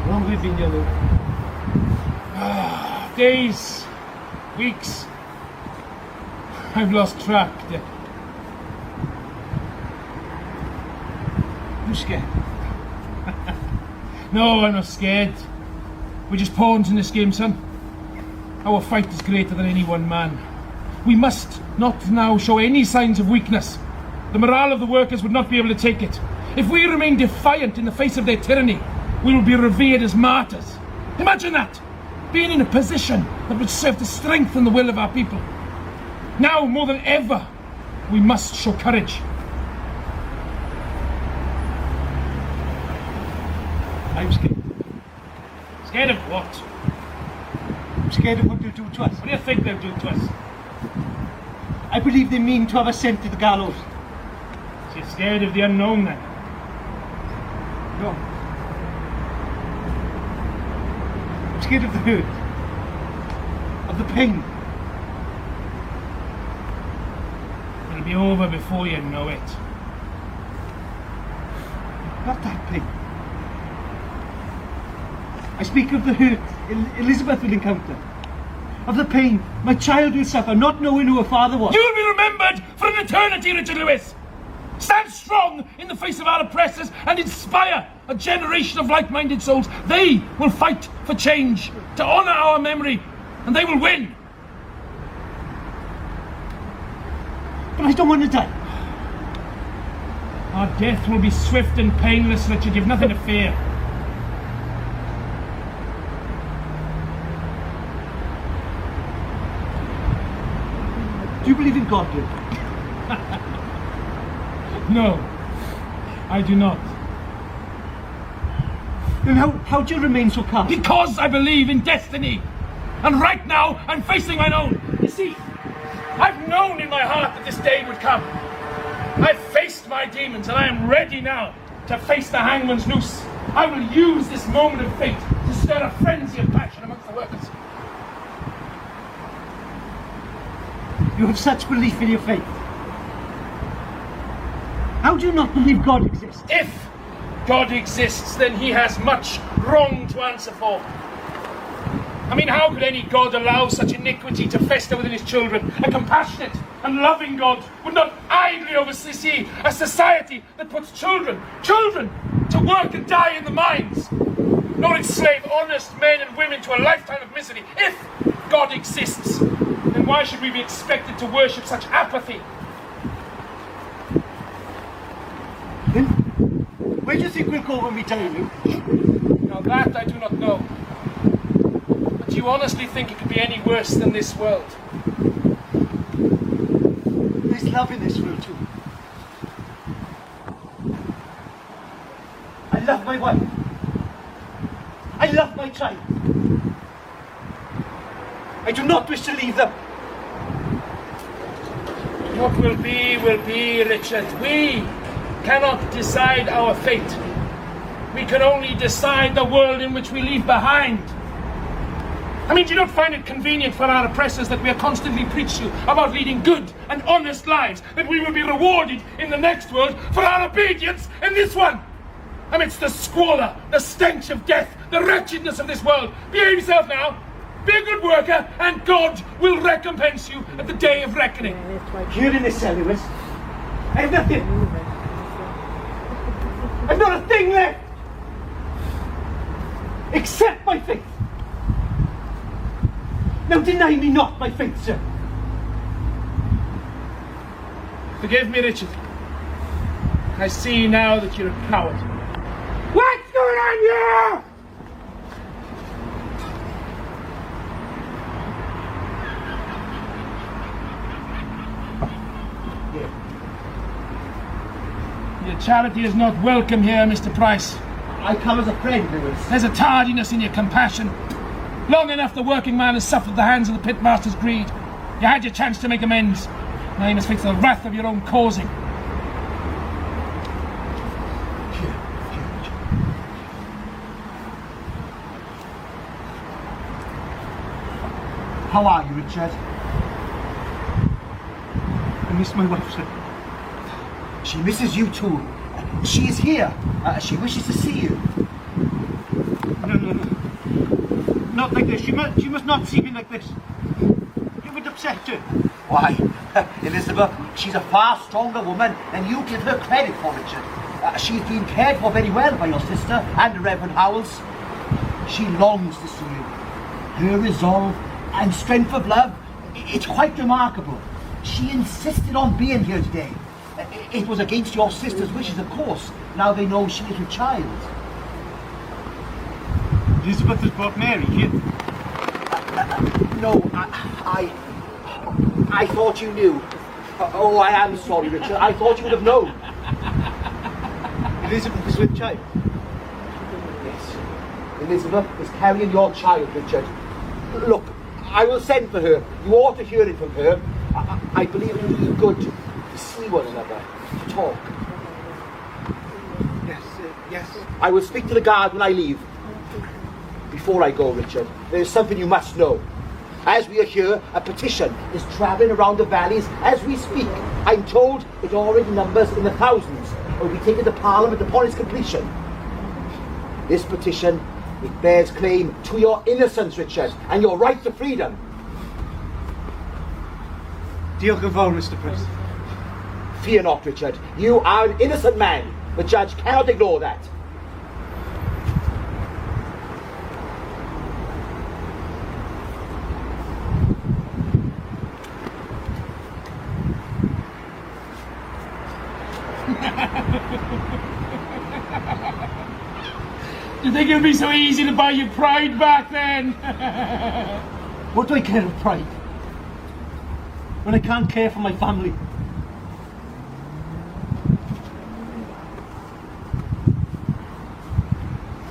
How long have we been here, Luke? Days, weeks. I've lost track, Dick. You scared? No, I'm not scared. We're just pawns in this game, son. Our fight is greater than any one man. We must not now show any signs of weakness. The morale of the workers would not be able to take it. If we remain defiant in the face of their tyranny, we will be revered as martyrs. Imagine that! Being in a position that would serve to strengthen the will of our people. Now, more than ever, we must show courage. I'm scared. Scared of what? I'm scared of what they'll do to us. What do you think they'll do to us? I believe they mean to have us sent to the gallows. So you're scared of the unknown, then? No. I'm scared of the hurt. Of the pain. It'll be over before you know it. Not that pain. I speak of the hurt Elizabeth will encounter. Of the pain my child will suffer, not knowing who her father was. You'll be remembered for an eternity, Richard Lewis! Stand strong in the face of our oppressors and inspire a generation of like-minded souls. They will fight for change, to honour our memory, and they will win. But I don't want to die. Our death will be swift and painless, Richard. You've nothing to fear. Do you believe in God, Luke? No, I do not. Then how do you remain so calm? Because I believe in destiny. And right now, I'm facing my own. You see, I've known in my heart that this day would come. I've faced my demons, and I am ready now to face the hangman's noose. I will use this moment of fate to stir a frenzy of passion amongst the workers. You have such belief in your faith. How do you not believe God exists? If God exists, then he has much wrong to answer for. I mean, how could any God allow such iniquity to fester within his children? A compassionate and loving God would not idly oversee a society that puts children to work and die in the mines, nor enslave honest men and women to a lifetime of misery. If God exists, then why should we be expected to worship such apathy? Then, where do you think we'll go when we die, Luke? Now that I do not know. But do you honestly think it could be any worse than this world? There's love in this world too. I love my wife. I love my child. I do not wish to leave them. What will be, Richard. We cannot decide our fate. We can only decide the world in which we leave behind. I mean, do you not find it convenient for our oppressors that we are constantly preached to about leading good and honest lives, that we will be rewarded in the next world for our obedience in this one? Amidst the squalor, the stench of death, the wretchedness of this world, behave yourself now. Be a good worker, and God will recompense you at the day of reckoning. Here in this cell, Lewis, I have nothing. I've not a thing left, except my faith. Now deny me not my faith, sir. Forgive me, Richard. I see now that you're a coward. What's going on here? Your charity is not welcome here, Mr. Price. I come as a friend, Lewis. There's a tardiness in your compassion. Long enough the working man has suffered at the hands of the pitmaster's greed. You had your chance to make amends. Now you must face the wrath of your own causing. How are you, Richard? I miss my wife, sir. She misses you too. She is here. She wishes to see you. No, not like this. She must not see me like this. You would upset her. Why, Elizabeth, she's a far stronger woman than you give her credit for, Richard. She's been cared for very well by your sister and the Reverend Howells. She longs to see you. Her resolve and strength of love, it's quite remarkable. She insisted on being here today. It was against your sister's wishes, of course. Now they know she is a child. Elizabeth has brought Mary here. No, I thought you knew. Oh, I am sorry, Richard. I thought you would have known. Elizabeth is with child. Yes. Elizabeth is carrying your child, Richard. Look, I will send for her. You ought to hear it from her. I believe it will do you good to see one another, to talk. Yes. I will speak to the guard when I leave. Before I go, Richard, there is something you must know. As we are here, a petition is travelling around the valleys as we speak. I'm told it already numbers in the thousands and will be taken to Parliament upon its completion. This petition, it bears claim to your innocence, Richard, and your right to freedom. Diolch yn fawr, Mr. Price. Fear not, Richard. You are an innocent man. The judge cannot ignore that. You think it'll be so easy to buy your pride back then? What do I care of pride? When I can't care for my family.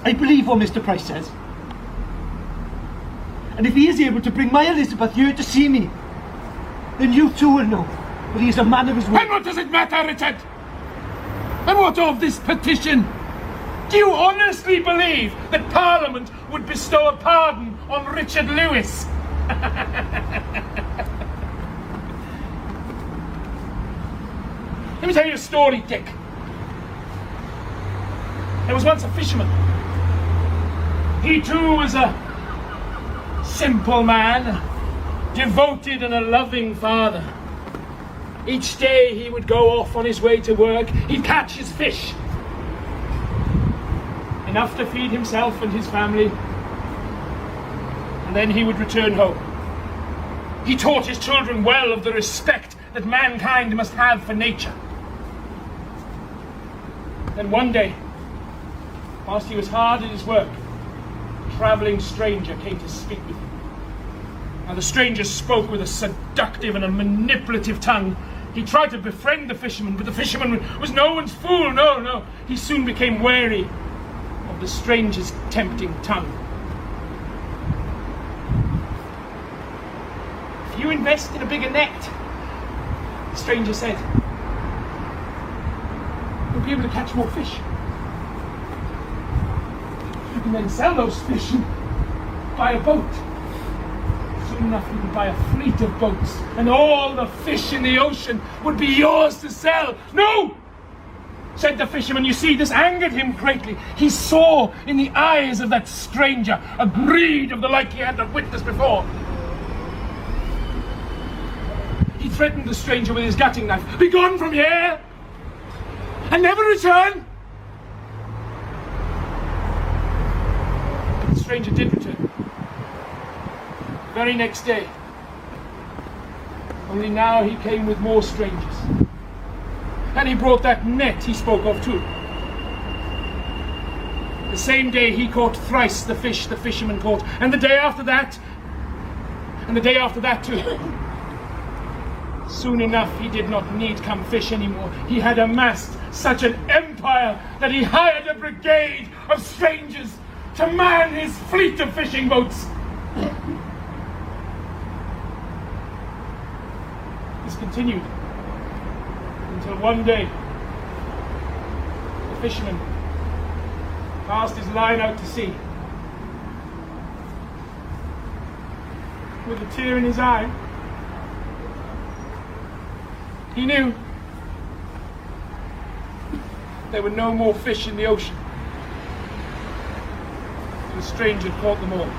I believe what Mr. Price says. And if he is able to bring my Elizabeth here to see me, then you too will know that he is a man of his word. And what does it matter, Richard? And what of this petition? Do you honestly believe that Parliament would bestow a pardon on Richard Lewis? Let me tell you a story, Dick. There was once a fisherman. He too was a simple man, devoted and a loving father. Each day he would go off on his way to work. He'd catch his fish, enough to feed himself and his family, and then he would return home. He taught his children well of the respect that mankind must have for nature. Then one day, whilst he was hard at his work, a travelling stranger came to speak with him. Now the stranger spoke with a seductive and a manipulative tongue. He tried to befriend the fisherman, but the fisherman was no one's fool. No. He soon became wary of the stranger's tempting tongue. If you invest in a bigger net, the stranger said, you'll be able to catch more fish. You can then sell those fish and buy a boat. Soon enough you could buy a fleet of boats, and all the fish in the ocean would be yours to sell. No! Said the fisherman. You see, this angered him greatly. He saw in the eyes of that stranger a greed of the like he had not witnessed before. He threatened the stranger with his gutting knife. Be gone from here and never return. But the stranger did return. The very next day. Only now he came with more strangers. And he brought that net he spoke of too. The same day he caught thrice the fish the fisherman caught, and the day after that, and the day after that too. Soon enough he did not need come fish anymore. He had amassed such an empire that he hired a brigade of strangers to man his fleet of fishing boats. This continued until one day the fisherman cast his line out to sea. With a tear in his eye, he knew there were no more fish in the ocean. The stranger caught them all.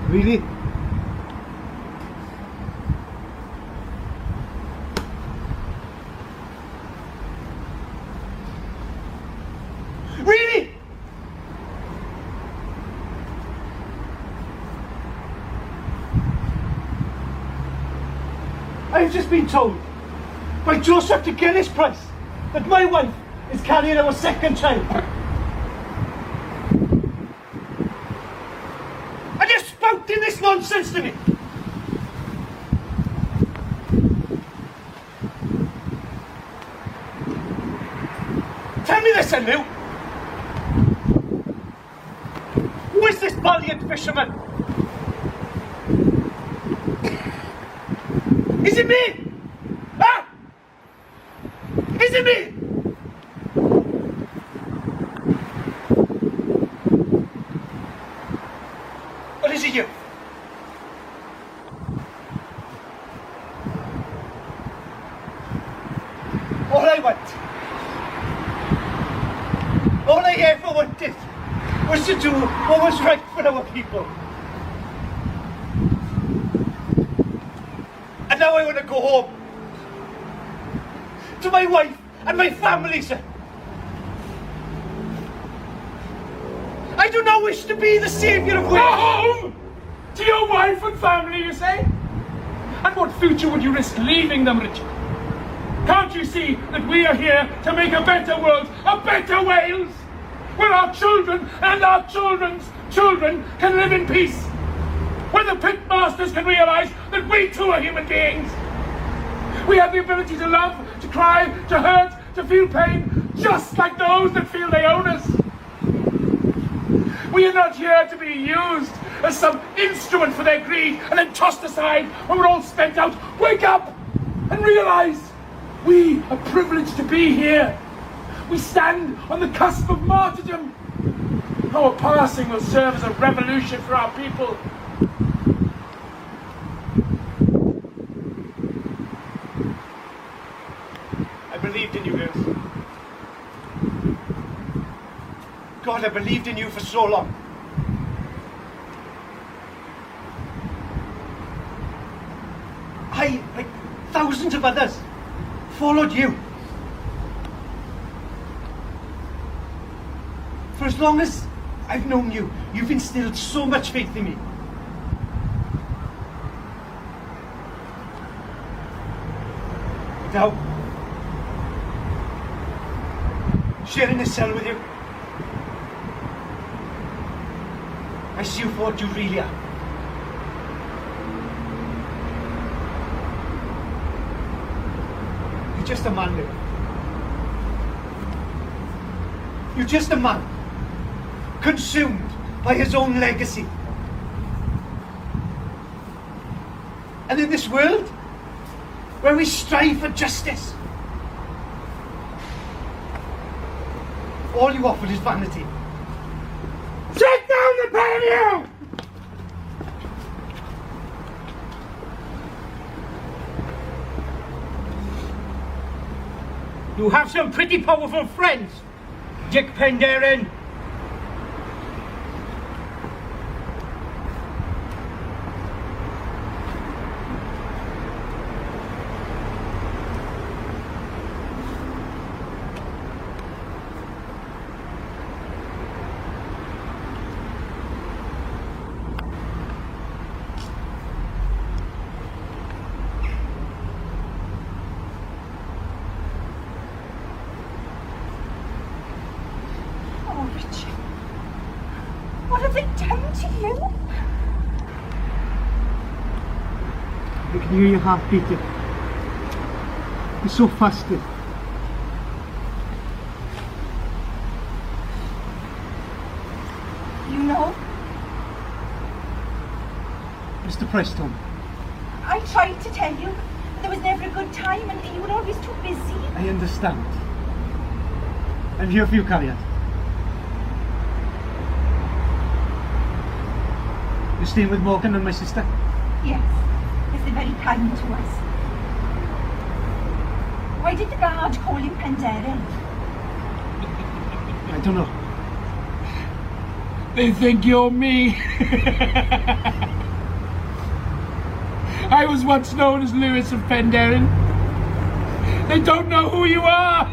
Really? Really? I've just been told by Joseph de Guinness Price that my wife is carrying our second child. And you're spouting this nonsense to me. Tell me this, then, Lou. Who is this valiant fisherman? Is it me? Ah! Is it me? Or is it you? All I ever wanted was to do what was right for our people. And now I want to go home. To my wife and my family, sir. I do not wish to be the saviour of Wales. Go home! To your wife and family, you say? And what future would you risk leaving them, Richard? Can't you see that we are here to make a better world, a better Wales? Where our children and our children's children can live in peace. Where the pitmasters can realise that we too are human beings. We have the ability to love, to cry, to hurt, to feel pain, just like those that feel they own us. We are not here to be used as some instrument for their greed and then tossed aside when we're all spent out. Wake up and realise we are privileged to be here. We stand on the cusp of martyrdom. Our passing will serve as a revolution for our people. I believed in you, girls. God, I believed in you for so long. I, like thousands of others, followed you. For as long as I've known you, you've instilled so much faith in me. But now, sharing this cell with you, I see you for what you really are. You're just a man, Lou. You're just a man, consumed by his own legacy. And in this world, where we strive for justice, all you offer is vanity. Sit down, the pair of you! You have some pretty powerful friends, Dic Penderyn. What have they done to you? I can hear your heart beating. You're so fasted. You know, Mr. Preston, I tried to tell you, but there was never a good time and you were always too busy. I understand. I'm here for you, Camwedd. You're staying with Morgan and my sister? Yes, yes, they're very kind to us. Why did the guard call him Penderyn? I don't know. They think you're me. I was once known as Lewis of Penderyn. They don't know who you are.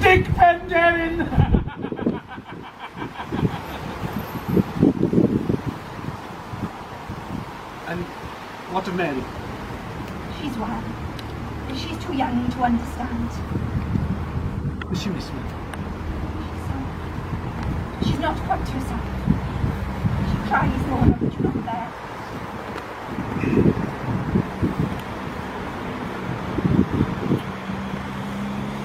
Dic Penderyn. And what of Mary? She's well. But she's too young to understand. Does she miss me? She's not quite herself. She cries more when you're not there.